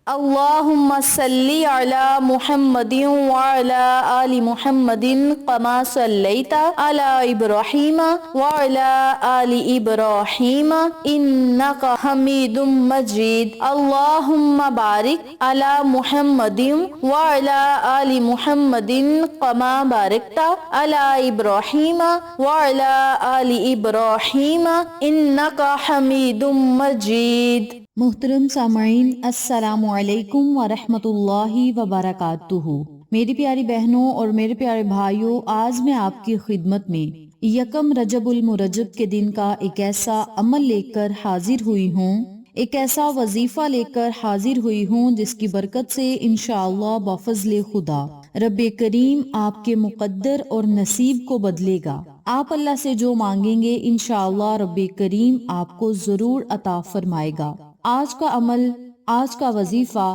اللهم صل على محمد وعلى آل محمد كما صليت على إبراهيم وعلى آل إبراهيم إنك حميد مجيد. اللهم بارك على محمد وعلى آل محمد كما باركت على إبراهيم وعلى آل إبراهيم إنك حميد مجيد. محترم سامعین، السلام علیکم ورحمۃ اللہ وبرکاتہ۔ میری پیاری بہنوں اور میرے پیارے بھائیوں، آج میں آپ کی خدمت میں یکم رجب المرجب کے دن کا ایک ایسا عمل لے کر حاضر ہوئی ہوں، ایک ایسا وظیفہ لے کر حاضر ہوئی ہوں جس کی برکت سے انشاءاللہ بفضل خدا رب کریم آپ کے مقدر اور نصیب کو بدلے گا۔ آپ اللہ سے جو مانگیں گے انشاءاللہ رب کریم آپ کو ضرور عطا فرمائے گا۔ آج کا عمل، آج کا وظیفہ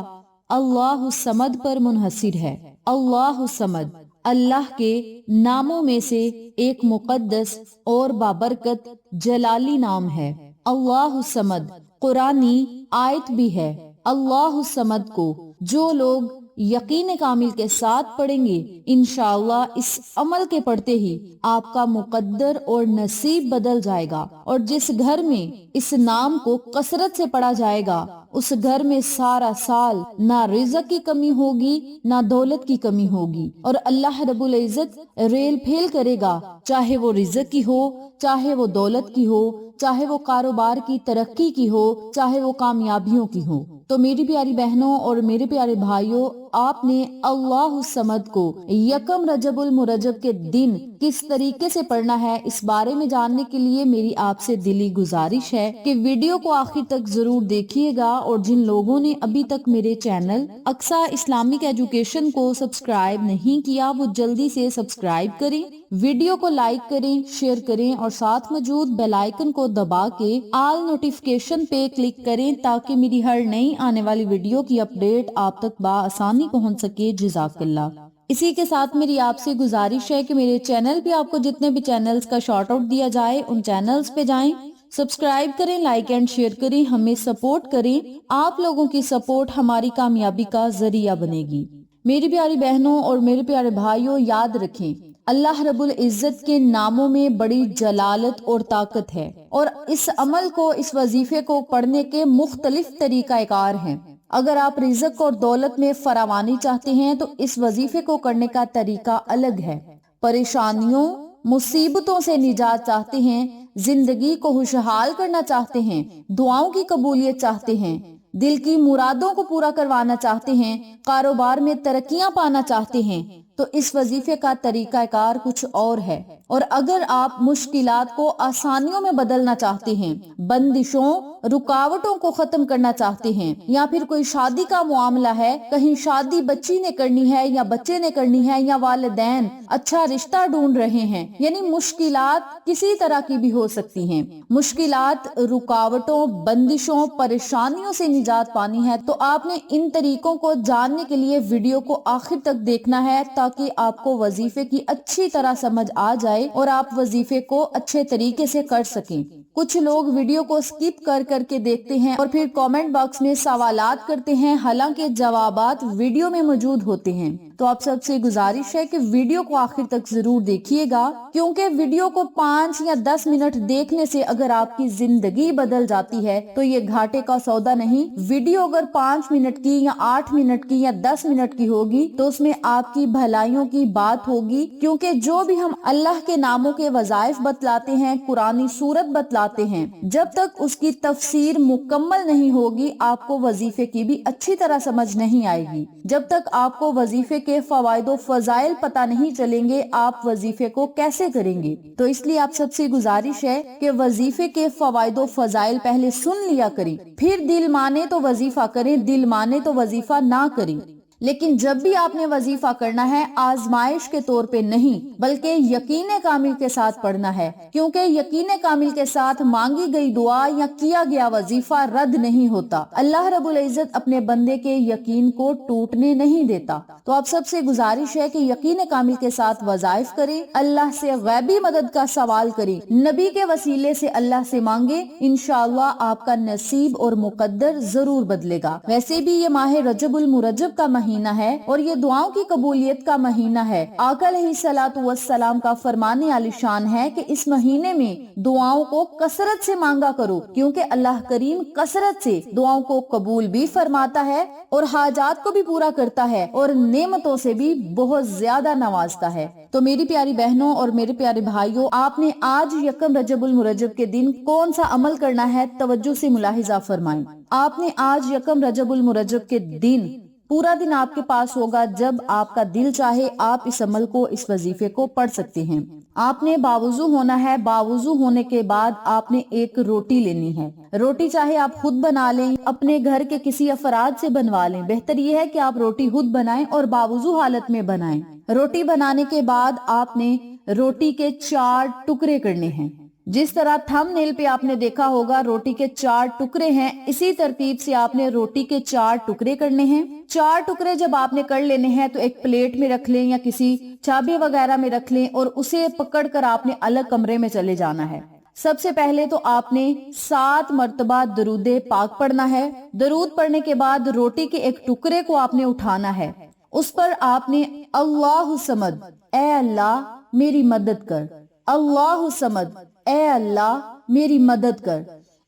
اللہ الصمد پر منحصر ہے۔ اللہ الصمد اللہ کے ناموں میں سے ایک مقدس اور بابرکت جلالی نام ہے۔ اللہ الصمد قرآنی آیت بھی ہے۔ اللہ الصمد کو جو لوگ یقین کامل کے ساتھ پڑھیں گے انشاءاللہ اس عمل کے پڑھتے ہی آپ کا مقدر اور نصیب بدل جائے گا، اور جس گھر میں اس نام کو کثرت سے پڑھا جائے گا اس گھر میں سارا سال نہ رزق کی کمی ہوگی نہ دولت کی کمی ہوگی، اور اللہ رب العزت ریل پھیل کرے گا، چاہے وہ رزق کی ہو، چاہے وہ دولت کی ہو، چاہے وہ کاروبار کی ترقی کی ہو، چاہے وہ کامیابیوں کی ہو۔ تو میری پیاری بہنوں اور میرے پیارے بھائیوں، آپ نے اللہ الصمد کو یکم رجب المرجب کے دن کس طریقے سے پڑھنا ہے، اس بارے میں جاننے کے لیے میری آپ سے دلی گزارش ہے کہ ویڈیو کو آخر تک ضرور دیکھیے گا، اور جن لوگوں نے ابھی تک میرے چینل اقصی اسلامک ایجوکیشن کو سبسکرائب نہیں کیا وہ جلدی سے سبسکرائب کریں، ویڈیو کو لائک کریں، شیئر کریں، اور ساتھ موجود بیل آئیکن کو دبا کے آل نوٹیفیکیشن پہ کلک کریں تاکہ میری ہر نئی آنے والی ویڈیو کی اپڈیٹ آپ تک بآسانی پہنچ سکے۔ جزاک اللہ۔ اسی کے ساتھ میری آپ سے گزارش ہے کہ میرے چینل پہ آپ کو جتنے بھی چینلز کا شارٹ آؤٹ دیا جائے ان چینلز پہ جائیں، سبسکرائب کریں، لائک اینڈ شیئر کریں، ہمیں سپورٹ کریں۔ آپ لوگوں کی سپورٹ ہماری کامیابی کا ذریعہ بنے گی۔ میری پیاری بہنوں اور میرے پیارے بھائیوں، یاد رکھیں اللہ رب العزت کے ناموں میں بڑی جلالت اور طاقت ہے، اور اس عمل کو، اس وظیفے کو پڑھنے کے مختلف طریقہ کار ہیں۔ اگر آپ رزق اور دولت میں فراوانی چاہتے ہیں تو اس وظیفے کو کرنے کا طریقہ الگ ہے۔ پریشانیوں، مصیبتوں سے نجات چاہتے ہیں، زندگی کو خوشحال کرنا چاہتے ہیں، دعاؤں کی قبولیت چاہتے ہیں، دل کی مرادوں کو پورا کروانا چاہتے ہیں، کاروبار میں ترقیاں پانا چاہتے ہیں، تو اس وظیفے کا طریقہ کار کچھ اور ہے۔ اور اگر آپ مشکلات کو آسانیوں میں بدلنا چاہتے ہیں، بندشوں، رکاوٹوں کو ختم کرنا چاہتے ہیں، یا پھر کوئی شادی کا معاملہ ہے، کہیں شادی بچی نے کرنی ہے یا بچے نے کرنی ہے، یا والدین اچھا رشتہ ڈھونڈ رہے ہیں، یعنی مشکلات کسی طرح کی بھی ہو سکتی ہیں، مشکلات، رکاوٹوں، بندشوں، پریشانیوں سے نجات پانی ہے، تو آپ نے ان طریقوں کو جاننے کے لیے ویڈیو کو آخر تک دیکھنا ہے تاکہ آپ کو وظیفے کی اچھی طرح سمجھ آ جائے اور آپ وظیفے کو اچھے طریقے سے کر سکیں۔ کچھ لوگ ویڈیو کو سکپ کر کر کے دیکھتے ہیں اور پھر کامنٹ باکس میں سوالات کرتے ہیں، حالانکہ جوابات ویڈیو میں موجود ہوتے ہیں۔ تو آپ سب سے گزارش ہے کہ ویڈیو کو آخر تک ضرور دیکھیے گا، کیونکہ ویڈیو کو 5 یا 10 منٹ دیکھنے سے اگر آپ کی زندگی بدل جاتی ہے تو یہ گھاٹے کا سودا نہیں۔ ویڈیو اگر 5 منٹ کی یا 8 منٹ کی یا 10 منٹ کی ہوگی تو اس میں آپ کی بھلائیوں کی بات ہوگی، کیونکہ جو بھی ہم اللہ کے ناموں کے وظائف بتلاتے ہیں، قرآنی سورت بتلاتے ہیں، جب تک اس کی تفسیر مکمل نہیں ہوگی آپ کو وظیفے کی بھی اچھی طرح سمجھ نہیں آئے گی۔ جب تک آپ کو وظیفے کے فوائد و فضائل پتہ نہیں چلیں گے آپ وظیفے کو کیسے کریں گے؟ تو اس لیے آپ سب سے گزارش ہے کہ وظیفے کے فوائد و فضائل پہلے سن لیا کریں، پھر دل مانے تو وظیفہ کریں، دل مانے تو وظیفہ نہ کریں۔ لیکن جب بھی آپ نے وظیفہ کرنا ہے آزمائش کے طور پہ نہیں بلکہ یقین کامل کے ساتھ پڑھنا ہے، کیونکہ یقین کامل کے ساتھ مانگی گئی دعا یا کیا گیا وظیفہ رد نہیں ہوتا۔ اللہ رب العزت اپنے بندے کے یقین کو ٹوٹنے نہیں دیتا۔ تو آپ سب سے گزارش ہے کہ یقین کامل کے ساتھ وظائف کریں، اللہ سے غیبی مدد کا سوال کریں، نبی کے وسیلے سے اللہ سے مانگے، انشاءاللہ آپ کا نصیب اور مقدر ضرور بدلے گا۔ ویسے بھی یہ ماہ رجب المرجب کا مہینہ ہے اور یہ دعاؤں کی قبولیت کا مہینہ ہے۔ آقا علیہ الصلوۃ والسلام کا فرمان عالی شان ہے کہ اس مہینے میں دعاؤں کو کثرت سے مانگا کرو، کیونکہ اللہ کریم کثرت سے دعاؤں کو قبول بھی فرماتا ہے اور حاجات کو بھی پورا کرتا ہے اور نعمتوں سے بھی بہت زیادہ نوازتا ہے۔ تو میری پیاری بہنوں اور میرے پیارے بھائیوں، آپ نے آج یکم رجب المرجب کے دن کون سا عمل کرنا ہے توجہ سے ملاحظہ فرمائیں۔ آپ نے آج یکم رجب المرجب کے دن پورا دن آپ کے پاس ہوگا، جب آپ کا دل چاہے آپ اس عمل کو، اس وظیفے کو پڑھ سکتے ہیں۔ آپ نے باوضو ہونا ہے، باوضو ہونے کے بعد آپ نے ایک روٹی لینی ہے۔ روٹی چاہے آپ خود بنا لیں، اپنے گھر کے کسی افراد سے بنوا لیں، بہتر یہ ہے کہ آپ روٹی خود بنائیں اور باوضو حالت میں بنائیں۔ روٹی بنانے کے بعد آپ نے روٹی کے 4 ٹکڑے کرنے ہیں۔ جس طرح تھم نیل پہ آپ نے دیکھا ہوگا روٹی کے 4 ٹکڑے ہیں، اسی ترتیب سے آپ نے روٹی کے 4 ٹکڑے کرنے ہیں۔ 4 ٹکڑے جب آپ نے کر لینے ہیں تو ایک پلیٹ میں رکھ لیں یا کسی چابے وغیرہ میں رکھ لیں اور اسے پکڑ کر آپ نے الگ کمرے میں چلے جانا ہے۔ سب سے پہلے تو آپ نے 7 مرتبہ درود پاک پڑھنا ہے۔ درود پڑھنے کے بعد روٹی کے ایک ٹکڑے کو آپ نے اٹھانا ہے، اس پر آپ نے اللہ صمد، اے اللہ میری مدد کر، اللہ صمد، اے اللہ میری مدد کر۔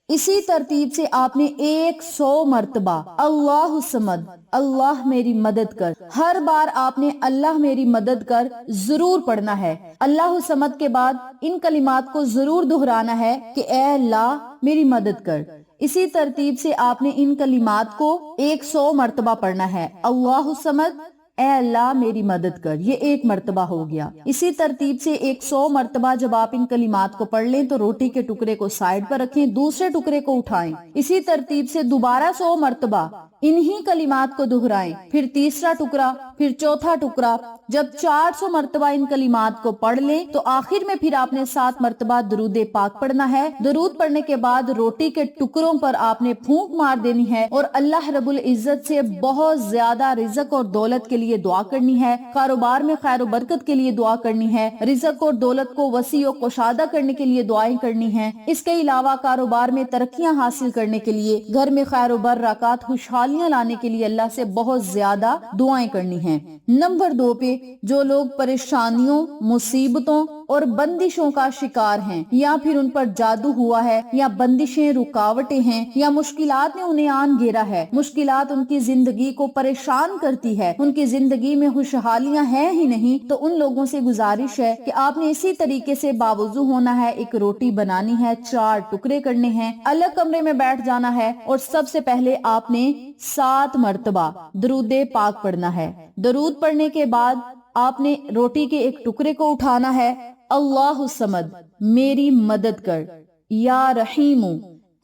اسی ترتیب سے آپ نے 100 مرتبہ اللہ صمد، اللہ میری مدد کر، ہر بار آپ نے اللہ میری مدد کر ضرور پڑھنا ہے۔ اللہ صمد کے بعد ان کلمات کو ضرور دہرانا ہے کہ اے اللہ میری مدد کر۔ اسی ترتیب سے آپ نے ان کلمات کو 100 مرتبہ پڑھنا ہے، اللہ صمد، اے اللہ میری مدد کر، یہ 1 مرتبہ ہو گیا۔ اسی ترتیب سے 100 مرتبہ جب آپ ان کلمات کو پڑھ لیں تو روٹی کے ٹکڑے کو سائڈ پر رکھیں، دوسرے ٹکڑے کو اٹھائیں، اسی ترتیب سے دوبارہ 100 مرتبہ انہی کلمات کو دہرائیں، پھر تیسرا ٹکڑا، پھر چوتھا ٹکڑا۔ جب 400 مرتبہ ان کلمات کو پڑھ لیں تو آخر میں پھر آپ نے 7 مرتبہ درود پاک پڑھنا ہے۔ درود پڑھنے کے بعد روٹی کے ٹکڑوں پر آپ نے پھونک مار دینی ہے اور اللہ رب العزت سے بہت زیادہ رزق اور دولت کے لیے دعا کرنی ہے، کاروبار میں خیر و برکت کے لیے دعا کرنی ہے، رزق اور دولت کو وسیع و کشادہ کرنے کے لیے دعائیں کرنی ہیں۔ اس کے علاوہ کاروبار میں ترقیاں حاصل کرنے کے لیے، گھر میں خیر و برکات، خوشحالیاں لانے کے لیے اللہ سے بہت زیادہ دعائیں کرنی ہیں۔ نمبر 2 پہ جو لوگ پریشانیوں، مصیبتوں اور بندشوں کا شکار ہیں، یا پھر ان پر جادو ہوا ہے، یا بندشیں، رکاوٹیں ہیں، یا مشکلات نے انہیں آن گھیرا ہے، مشکلات ان کی زندگی کو پریشان کرتی ہے، ان کی زندگی میں خوشحالیاں ہیں ہی نہیں، تو ان لوگوں سے گزارش ہے کہ آپ نے اسی طریقے سے باوضو ہونا ہے، ایک روٹی بنانی ہے، 4 ٹکڑے کرنے ہیں، الگ کمرے میں بیٹھ جانا ہے اور سب سے پہلے آپ نے 7 مرتبہ درود پاک پڑھنا ہے۔ درود پڑھنے کے بعد آپ نے روٹی کے ایک ٹکڑے کو اٹھانا ہے، اللہ صمد میری مدد کر، یا رحیم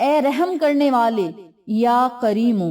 اے رحم کرنے والے، یا کریم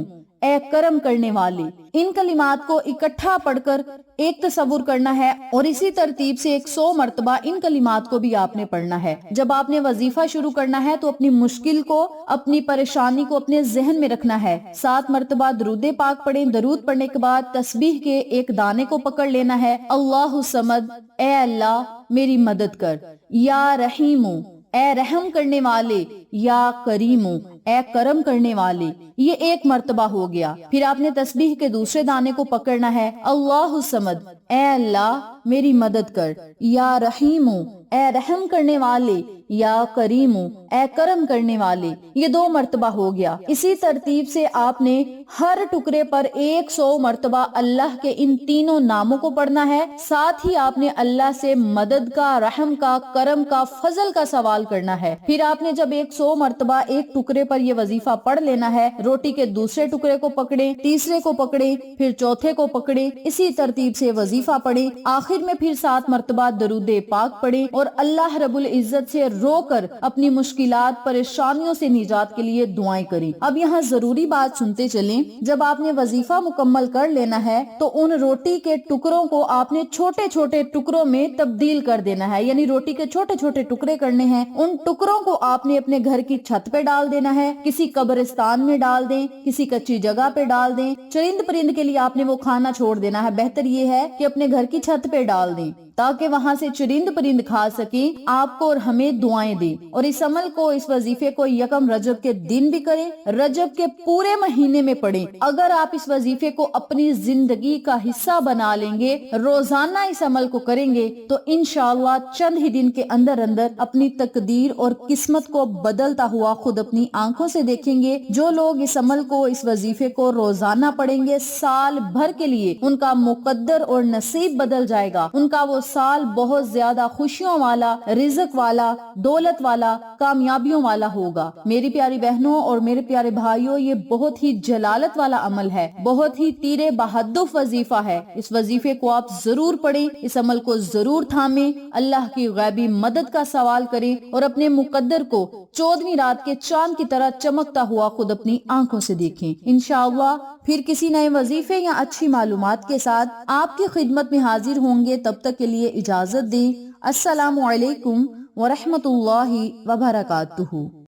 اے کرم کرنے والے۔ ان کلمات کو اکٹھا پڑھ کر ایک تصور کرنا ہے اور اسی ترتیب سے 100 مرتبہ ان کلمات کو بھی آپ نے پڑھنا ہے۔ جب آپ نے وظیفہ شروع کرنا ہے تو اپنی مشکل کو، اپنی پریشانی کو اپنے ذہن میں رکھنا ہے۔ 7 مرتبہ درود پاک پڑھیں، درود پڑھنے کے بعد تسبیح کے ایک دانے کو پکڑ لینا ہے، اللہ صمد، اے اللہ میری مدد کر، یا رحیم اے رحم کرنے والے، یا کریم اے کرم کرنے والے۔ یہ 1 مرتبہ ہو گیا۔ پھر آپ نے تسبیح کے دوسرے دانے کو پکڑنا ہے، اللہ صمد، اے اللہ میری مدد کر، یا رحیم اے رحم کرنے والے، یا کریم اے کرم کرنے والے۔ یہ 2 مرتبہ ہو گیا۔ اسی ترتیب سے آپ نے ہر ٹکڑے پر 100 مرتبہ اللہ کے ان تینوں ناموں کو پڑھنا ہے، ساتھ ہی آپ نے اللہ سے مدد کا، رحم کا، کرم کا، فضل کا سوال کرنا ہے۔ پھر آپ نے جب 100 مرتبہ ایک ٹکڑے پر یہ وظیفہ پڑھ لینا ہے، روٹی کے دوسرے ٹکڑے کو پکڑیں، تیسرے کو پکڑیں، پھر چوتھے کو پکڑیں، اسی ترتیب سے وظیفہ پڑھیں، آخر میں پھر 7 مرتبہ درود پاک پڑھیں اور اللہ رب العزت سے رو کر اپنی مشکلات پریشانیوں سے نجات کے لیے دعائیں کریں۔ اب یہاں ضروری بات سنتے چلیں، جب آپ نے وظیفہ مکمل کر لینا ہے تو ان روٹی کے ٹکڑوں کو آپ نے چھوٹے چھوٹے ٹکڑوں میں تبدیل کر دینا ہے، یعنی روٹی کے چھوٹے چھوٹے ٹکڑے کرنے ہیں۔ ان ٹکڑوں کو آپ نے اپنے گھر کی چھت پہ ڈال دینا ہے، کسی قبرستان میں ڈال دیں، کسی کچی جگہ پہ ڈال دیں۔ چرند پرند کے لیے آپ نے وہ کھانا چھوڑ دینا ہے، بہتر یہ ہے کہ اپنے گھر کی چھت پہ ڈال دیں تاکہ وہاں سے چرند پرند کھا سکیں، آپ کو اور ہمیں دعائیں دیں۔ اور اس عمل کو، اس وظیفے کو یکم رجب کے دن بھی کریں، رجب کے پورے مہینے میں پڑھیں۔ اگر آپ اس وظیفے کو اپنی زندگی کا حصہ بنا لیں گے، روزانہ اس عمل کو کریں گے، تو انشاءاللہ چند ہی دن کے اندر اپنی تقدیر اور قسمت کو بدلتا ہوا خود اپنی آنکھوں سے دیکھیں گے۔ جو لوگ اس عمل کو، اس وظیفے کو روزانہ پڑھیں گے، سال بھر کے لیے ان کا مقدر اور نصیب بدل جائے گا۔ ان کا وہ سال بہت زیادہ خوشیوں والا، رزق والا، دولت والا، کامیابیوں والا ہوگا۔ میری پیاری بہنوں اور میرے پیارے بھائیوں، یہ بہت ہی جلالت والا عمل ہے، بہت ہی تیر بہدف وظیفہ ہے۔ اس وظیفے کو آپ ضرور پڑھیں، اس عمل کو ضرور تھامیں، اللہ کی غیبی مدد کا سوال کریں اور اپنے مقدر کو 14ویں رات کے چاند کی طرح چمکتا ہوا خود اپنی آنکھوں سے دیکھیں۔ انشاءاللہ پھر کسی نئے وظیفے یا اچھی معلومات کے ساتھ آپ کی خدمت میں حاضر ہوں گے۔ تب تک کے لیے اجازت دیں۔ السلام علیکم ورحمۃ اللہ وبرکاتہ۔